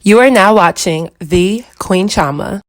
You are now watching the Queen Chioma.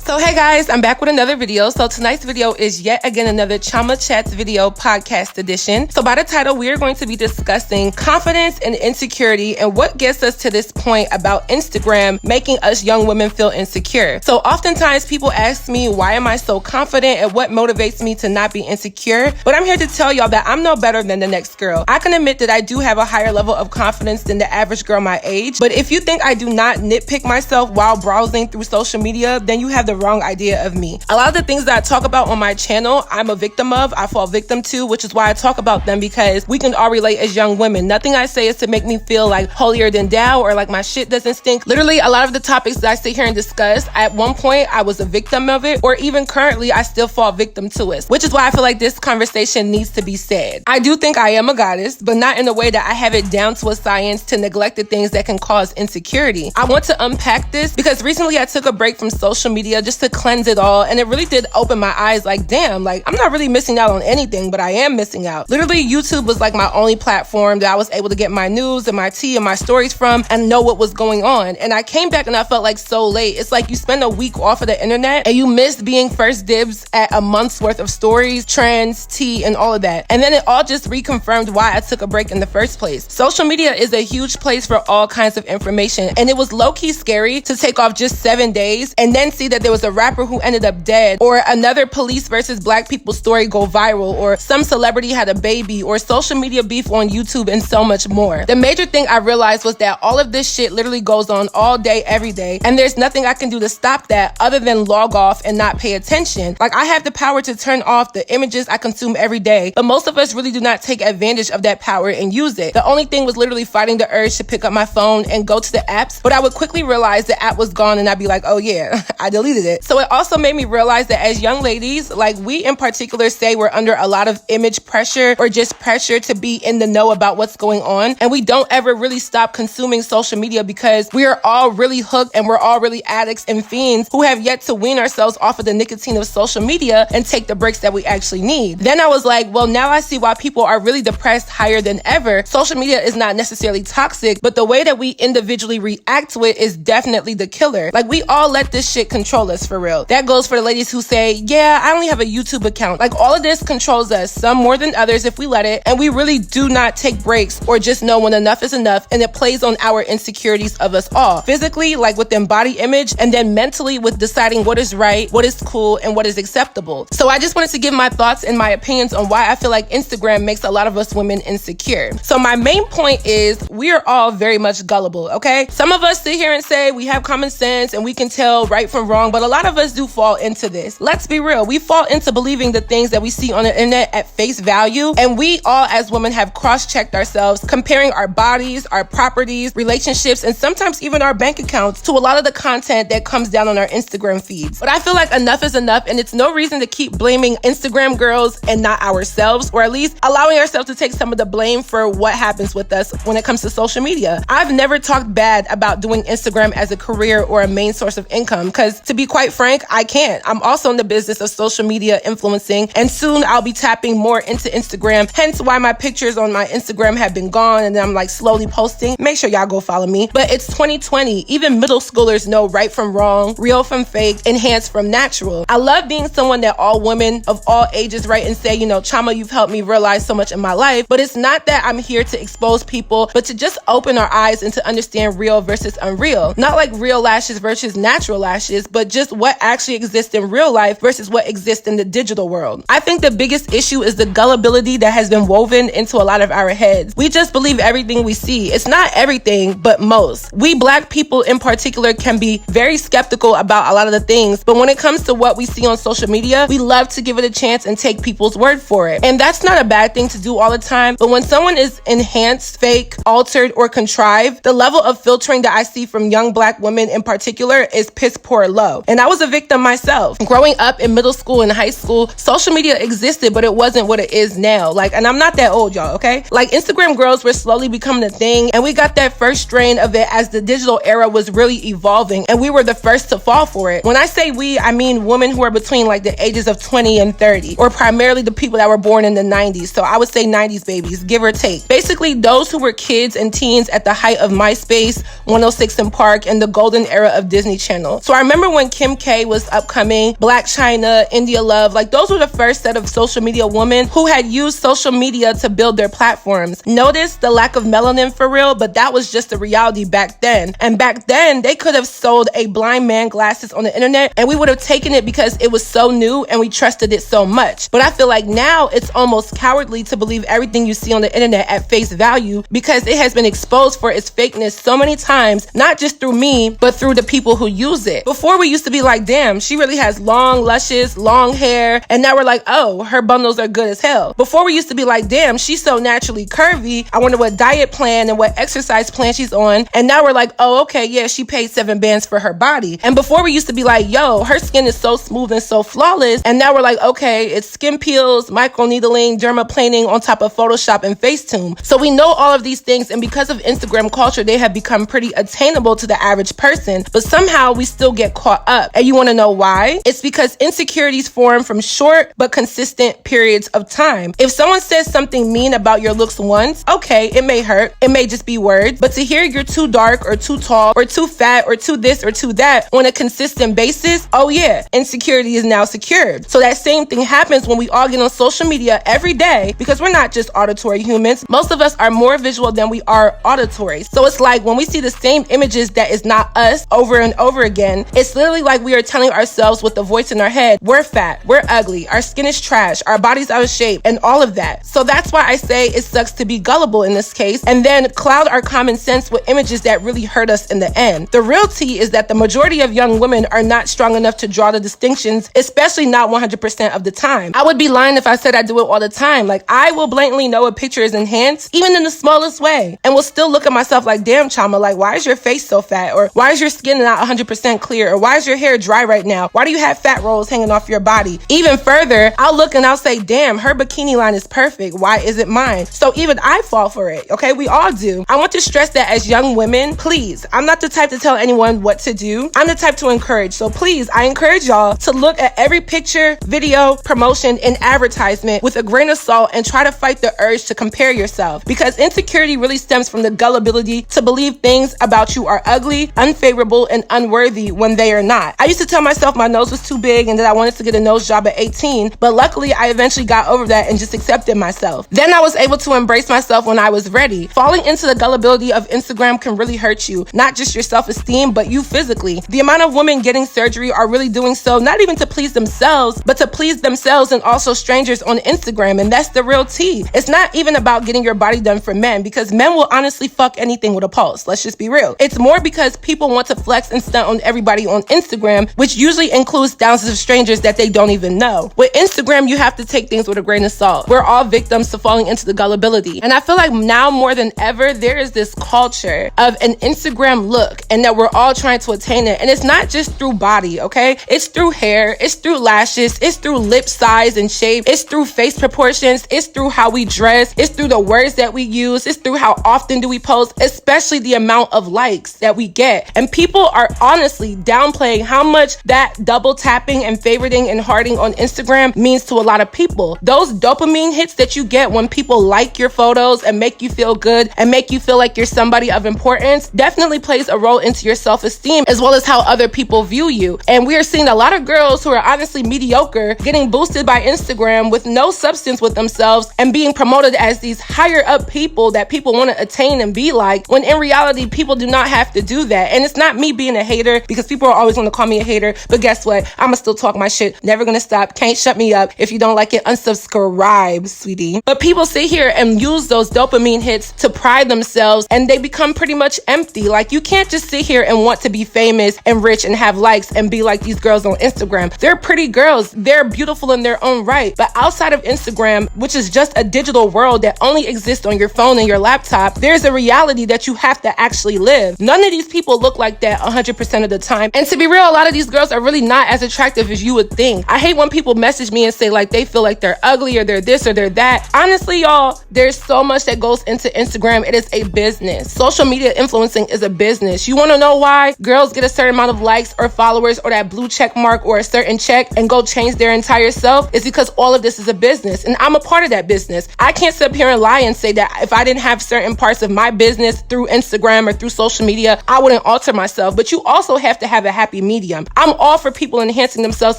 So hey guys, I'm back with another video. So tonight's video is yet again another Chioma Chats video podcast edition. So by the title, we are going to be discussing confidence and insecurity and what gets us to this point about Instagram making us young women feel insecure. So oftentimes people ask me, why am I so confident and what motivates me to not be insecure? But I'm here to tell y'all that I'm no better than the next girl. I can admit that I do have a higher level of confidence than the average girl my age. But if you think I do not nitpick myself while browsing through social media, then you have the wrong idea of me. A lot of the things that I talk about on my channel, I'm a victim of, I fall victim to, which is why I talk about them, because we can all relate as young women. Nothing I say is to make me feel like holier than thou or like my shit doesn't stink. Literally, a lot of the topics that I sit here and discuss, at one point I was a victim of it, or even currently I still fall victim to it, which is why I feel like this conversation needs to be said. I do think I am a goddess, but not in a way that I have it down to a science to neglect the things that can cause insecurity. I want to unpack this because recently I took a break from social media just to cleanse it all, and it really did open my eyes like, damn, like I'm not really missing out on anything, but I am missing out. Literally, YouTube was like my only platform that I was able to get my news and my tea and my stories from and know what was going on. And I came back and I felt like so late. It's like you spend a week off of the internet and you miss being first dibs at a month's worth of stories, trends, tea, and all of that. And then it all just reconfirmed why I took a break in the first place. Social media is a huge place for all kinds of information, and it was low-key scary to take off just 7 days and then see that there was a rapper who ended up dead, or another police versus black people story go viral, or some celebrity had a baby, or social media beef on YouTube, and so much more. The major thing I realized was that all of this shit literally goes on all day, every day, and there's nothing I can do to stop that other than log off and not pay attention. Like, I have the power to turn off the images I consume every day, but most of us really do not take advantage of that power and use it. The only thing was literally fighting the urge to pick up my phone and go to the apps, but I would quickly realize the app was gone and I'd be like, oh yeah, I deleted it. So it also made me realize that as young ladies, like we in particular say we're under a lot of image pressure or just pressure to be in the know about what's going on, and we don't ever really stop consuming social media because we are all really hooked and we're all really addicts and fiends who have yet to wean ourselves off of the nicotine of social media and take the breaks that we actually need. Then I was like, well, now I see why people are really depressed higher than ever. Social media is not necessarily toxic, but the way that we individually react to it is definitely the killer. Like, we all let this shit control us, for real. That goes for the ladies who say, yeah, I only have a YouTube account. Like, all of this controls us, some more than others if we let it, and we really do not take breaks or just know when enough is enough, and it plays on our insecurities of us all. Physically, like within body image, and then mentally with deciding what is right, what is cool, and what is acceptable. So I just wanted to give my thoughts and my opinions on why I feel like Instagram makes a lot of us women insecure. So my main point is we are all very much gullible, okay? Some of us sit here and say we have common sense and we can tell right from wrong, but a lot of us do fall into this. Let's be real. We fall into believing the things that we see on the internet at face value, and we all as women have cross-checked ourselves, comparing our bodies, our properties, relationships, and sometimes even our bank accounts to a lot of the content that comes down on our Instagram feeds. But I feel like enough is enough, and it's no reason to keep blaming Instagram girls and not ourselves, or at least allowing ourselves to take some of the blame for what happens with us when it comes to social media. I've never talked bad about doing Instagram as a career or a main source of income, because to be quite frank, I can't. I'm also in the business of social media influencing, and soon I'll be tapping more into Instagram, hence why my pictures on my Instagram have been gone and then I'm like slowly posting. Make sure y'all go follow me. But it's 2020. Even middle schoolers know right from wrong, real from fake, enhanced from natural. I love being someone that all women of all ages write and say, you know, Chioma, you've helped me realize so much in my life. But it's not that I'm here to expose people, but to just open our eyes and to understand real versus unreal. Not like real lashes versus natural lashes, but just what actually exists in real life versus what exists in the digital world. I think the biggest issue is the gullibility that has been woven into a lot of our heads. We just believe everything we see. It's not everything, but most. We black people in particular can be very skeptical about a lot of the things, but when it comes to what we see on social media, we love to give it a chance and take people's word for it. And that's not a bad thing to do all the time, but when someone is enhanced, fake, altered, or contrived, the level of filtering that I see from young black women in particular is piss poor low. And I was a victim myself. Growing up in middle school and high school, social media existed, but it wasn't what it is now. Like, and I'm not that old, y'all, okay? Like, Instagram girls were slowly becoming a thing, and we got that first strain of it as the digital era was really evolving, and we were the first to fall for it. When I say we, I mean women who are between like the ages of 20 and 30, or primarily the people that were born in the 90s. So I would say 90s babies, give or take. Basically, those who were kids and teens at the height of MySpace, 106 and Park, and the golden era of Disney Channel. So I remember when Kim K was upcoming, Black China, India Love, like those were the first set of social media women who had used social media to build their platforms. Notice the lack of melanin for real, but that was just the reality back then. And back then, they could have sold a blind man glasses on the internet, and we would have taken it because it was so new and we trusted it so much. But I feel like now it's almost cowardly to believe everything you see on the internet at face value, because it has been exposed for its fakeness so many times, not just through me, but through the people who use it. Before, we used to be like, damn, she really has long luscious, long hair, and now we're like, oh, her bundles are good as hell. Before, we used to be like, damn, she's so naturally curvy, I wonder what diet plan and what exercise plan she's on, and now we're like, oh, okay, yeah, she paid 7 bands for her body. And before, we used to be like, yo, her skin is so smooth and so flawless, and now we're like, okay, it's skin peels, microneedling, dermaplaning on top of Photoshop and Facetune. So we know all of these things, and because of Instagram culture, they have become pretty attainable to the average person, but somehow we still get caught up. And you want to know why? It's because insecurities form from short but consistent periods of time. If someone says something mean about your looks once, okay, it may hurt, it may just be words, but to hear you're too dark or too tall or too fat or too this or too that on a consistent basis, oh yeah, insecurity is now secured. So that same thing happens when we all get on social media every day, because we're not just auditory humans. Most of us are more visual than we are auditory. So it's like when we see the same images that is not us over and over again, it's literally like we are telling ourselves with the voice in our head, we're fat, we're ugly, our skin is trash, our body's out of shape, and all of that. So that's why I say it sucks to be gullible in this case, and then cloud our common sense with images that really hurt us in the end. The real tea is that the majority of young women are not strong enough to draw the distinctions, especially not 100% of the time. I would be lying if I said I do it all the time. Like, I will blatantly know a picture is enhanced, even in the smallest way, and will still look at myself like, damn, Chioma, like, why is your face so fat? Or why is your skin not 100% clear? Or why is your hair dry right now? Why do you have fat rolls hanging off your body? Even further, I'll look and I'll say, damn, her bikini line is perfect. Why isn't mine? So even I fall for it, okay? We all do. I want to stress that as young women, please, I'm not the type to tell anyone what to do. I'm the type to encourage. So please, I encourage y'all to look at every picture, video, promotion, and advertisement with a grain of salt and try to fight the urge to compare yourself, because insecurity really stems from the gullibility to believe things about you are ugly, unfavorable, and unworthy when they are not. I used to tell myself my nose was too big and that I wanted to get a nose job at 18, but luckily I eventually got over that and just accepted myself. Then I was able to embrace myself when I was ready. Falling into the gullibility of Instagram can really hurt you, not just your self-esteem, but you physically. The amount of women getting surgery are really doing so not even to please themselves, but to please themselves and also strangers on Instagram, and that's the real tea. It's not even about getting your body done for men, because men will honestly fuck anything with a pulse. Let's just be real. It's more because people want to flex and stunt on everybody on Instagram, which usually includes thousands of strangers that they don't even know. With Instagram, you have to take things with a grain of salt. We're all victims to falling into the gullibility. And I feel like now more than ever, there is this culture of an Instagram look, and that we're all trying to attain it. And it's not just through body, okay? It's through hair, it's through lashes, it's through lip size and shape, it's through face proportions, it's through how we dress, it's through the words that we use, it's through how often do we post, especially the amount of likes that we get. And people are honestly downplaying how much that double tapping and favoriting and hearting on Instagram means to a lot of people. Those dopamine hits that you get when people like your photos and make you feel good and make you feel like you're somebody of importance definitely plays a role into your self-esteem, as well as how other people view you. And we are seeing a lot of girls who are honestly mediocre getting boosted by Instagram with no substance with themselves and being promoted as these higher up people that people want to attain and be like, when in reality, people do not have to do that. And it's not me being a hater, because people are always going to call me a hater, but guess what? I'ma still talk my shit. Never gonna stop. Can't shut me up. If you don't like it, unsubscribe, sweetie. But people sit here and use those dopamine hits to pride themselves, and they become pretty much empty. Like, you can't just sit here and want to be famous and rich and have likes and be like these girls on Instagram. They're pretty girls. They're beautiful in their own right. But outside of Instagram, which is just a digital world that only exists on your phone and your laptop, there's a reality that you have to actually live. None of these people look like that 100% of the time. And to be real, real, a lot of these girls are really not as attractive as you would think. I hate when people message me and say like they feel like they're ugly or they're this or they're that. Honestly, y'all, there's so much that goes into Instagram. It is a business. Social media influencing is a business. You want to know why girls get a certain amount of likes or followers or that blue check mark or a certain check and go change their entire self? It's because all of this is a business, and I'm a part of that business. I can't sit up here and lie and say that if I didn't have certain parts of my business through Instagram or through social media, I wouldn't alter myself. But you also have to have a happy medium. I'm all for people enhancing themselves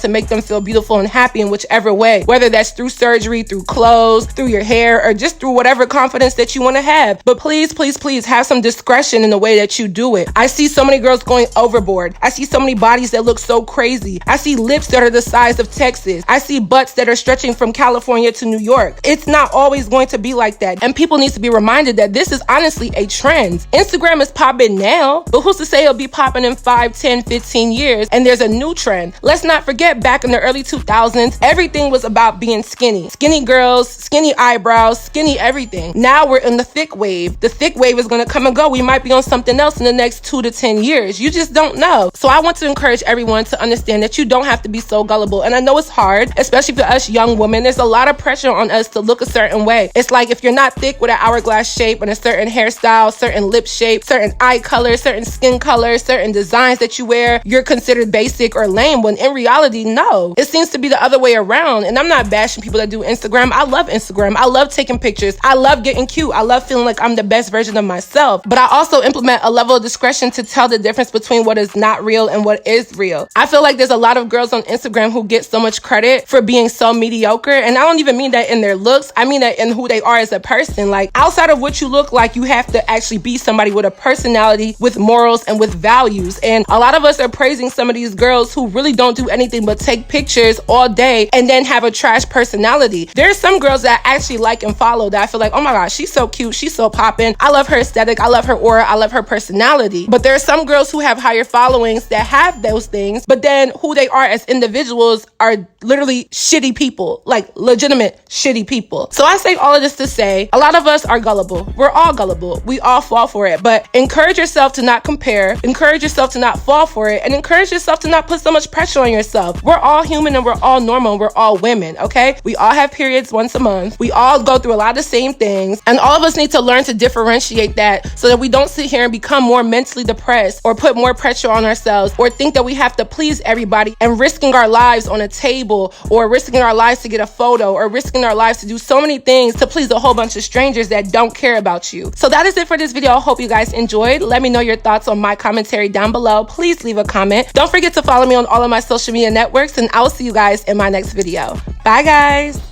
to make them feel beautiful and happy in whichever way, whether that's through surgery, through clothes, through your hair, or just through whatever confidence that you want to have. But please, please, please have some discretion in the way that you do it. I see so many girls going overboard. I see so many bodies that look so crazy. I see lips that are the size of Texas. I see butts that are stretching from California to New York. It's not always going to be like that. And people need to be reminded that this is honestly a trend. Instagram is popping now, but who's to say it'll be popping in 5, 10, 15 years and there's a new trend? Let's not forget back in the early 2000s, everything was about being skinny. Skinny girls, skinny eyebrows, skinny everything. Now we're in the thick wave. The thick wave is going to come and go. We might be on something else in the next 2 to 10 years. You just don't know. So I want to encourage everyone to understand that you don't have to be so gullible. And I know it's hard, especially for us young women. There's a lot of pressure on us to look a certain way. It's like if you're not thick with an hourglass shape and a certain hairstyle, certain lip shape, certain eye color, certain skin color, certain designs that you wear, you're considered basic or lame, when in reality, no. It seems to be the other way around. And I'm not bashing people that do Instagram. I love Instagram. I love taking pictures. I love getting cute. I love feeling like I'm the best version of myself. But I also implement a level of discretion to tell the difference between what is not real and what is real. I feel like there's a lot of girls on Instagram who get so much credit for being so mediocre. And I don't even mean that in their looks. I mean that in who they are as a person. Like, outside of what you look like, you have to actually be somebody with a personality, with morals, and with values. And a lot of us are praising some of these girls who really don't do anything but take pictures all day and then have a trash personality. There's some girls that I actually like and follow that I feel like, oh my gosh, she's so cute, she's so poppin'. I love her aesthetic, I love her aura, I love her personality. But there are some girls who have higher followings that have those things, but then who they are as individuals are literally shitty people, like legitimate shitty people. So I say all of this to say, a lot of us are gullible. We're all gullible. We all fall for it. But encourage yourself to not compare, encourage yourself to not fall for it, and encourage yourself to not put so much pressure on yourself. We're all human and we're all normal and we're all women, okay? We all have periods once a month. We all go through a lot of the same things, and all of us need to learn to differentiate that so that we don't sit here and become more mentally depressed or put more pressure on ourselves or think that we have to please everybody and risking our lives on a table or risking our lives to get a photo or risking our lives to do so many things to please a whole bunch of strangers that don't care about you. So that is it for this video. I hope you guys enjoyed. Let me know your thoughts on my commentary down below. Please leave a comment. Don't forget to follow me on all of my social media networks, and I'll see you guys in my next video. Bye guys.